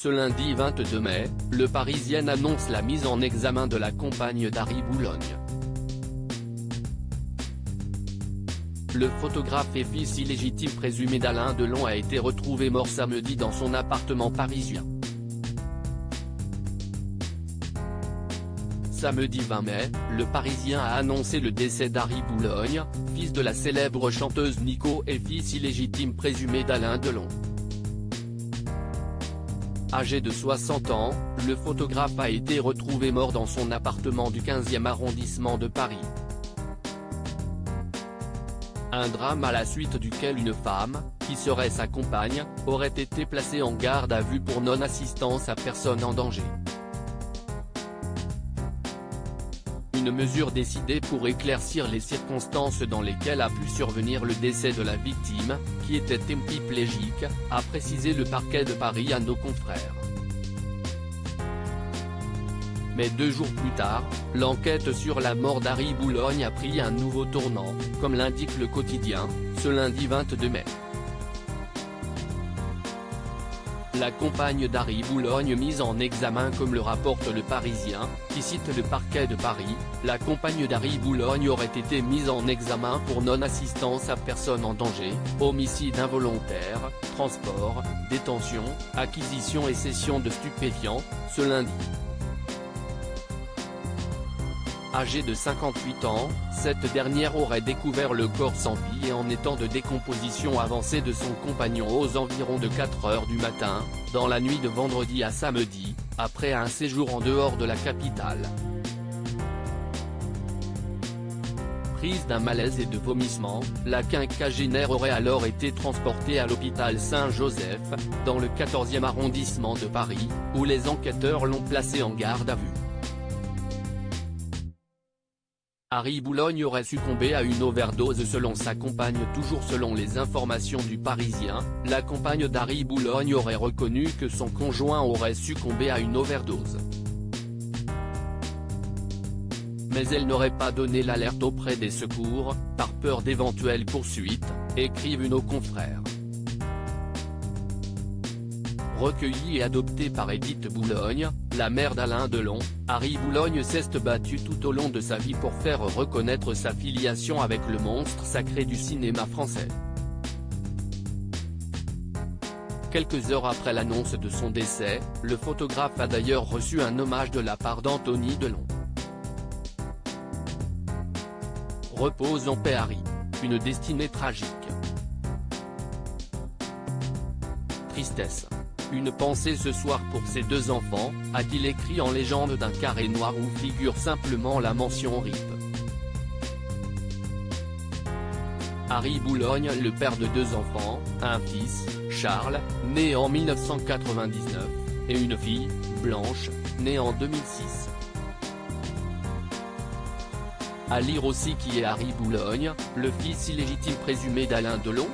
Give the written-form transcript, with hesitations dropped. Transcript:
Ce lundi 22 mai, Le Parisien annonce la mise en examen de la compagne d'Harry Boulogne. Le photographe et fils illégitime présumé d'Alain Delon a été retrouvé mort samedi dans son appartement parisien. Samedi 20 mai, Le Parisien a annoncé le décès d'Harry Boulogne, fils de la célèbre chanteuse Nico et fils illégitime présumé d'Alain Delon. Âgé de 60 ans, le photographe a été retrouvé mort dans son appartement du 15e arrondissement de Paris. Un drame à la suite duquel une femme, qui serait sa compagne, aurait été placée en garde à vue pour non-assistance à personne en danger. Une mesure décidée pour éclaircir les circonstances dans lesquelles a pu survenir le décès de la victime, qui était hémiplégique, a précisé le parquet de Paris à nos confrères. Mais 2 jours plus tard, l'enquête sur la mort d'Harry Boulogne a pris un nouveau tournant, comme l'indique Le Quotidien, ce lundi 22 mai. La compagne d'Harry Boulogne mise en examen comme le rapporte Le Parisien, qui cite le parquet de Paris, la compagne d'Harry Boulogne aurait été mise en examen pour non-assistance à personne en danger, homicide involontaire, transport, détention, acquisition et cession de stupéfiants, ce lundi. Âgée de 58 ans, cette dernière aurait découvert le corps sans vie et en état de décomposition avancée de son compagnon aux environs de 4 heures du matin, dans la nuit de vendredi à samedi, après un séjour en dehors de la capitale. Prise d'un malaise et de vomissements, la quinquagénaire aurait alors été transportée à l'hôpital Saint-Joseph, dans le 14e arrondissement de Paris, où les enquêteurs l'ont placée en garde à vue. Harry Boulogne aurait succombé à une overdose selon sa compagne. Toujours selon les informations du Parisien, la compagne d'Harry Boulogne aurait reconnu que son conjoint aurait succombé à une overdose. Mais elle n'aurait pas donné l'alerte auprès des secours, par peur d'éventuelles poursuites, écrivent nos confrères. Recueillie et adoptée par Édith Boulogne, la mère d'Alain Delon, Harry Boulogne s'est battue tout au long de sa vie pour faire reconnaître sa filiation avec le monstre sacré du cinéma français. Quelques heures après l'annonce de son décès, le photographe a d'ailleurs reçu un hommage de la part d'Anthony Delon. Repose en paix Harry. Une destinée tragique. Tristesse. Une pensée ce soir pour ses 2 enfants, a-t-il écrit en légende d'un carré noir où figure simplement la mention RIP. Harry Boulogne, le père de 2 enfants, un fils, Charles, né en 1999, et une fille, Blanche, née en 2006. À lire aussi qui est Harry Boulogne, le fils illégitime présumé d'Alain Delon.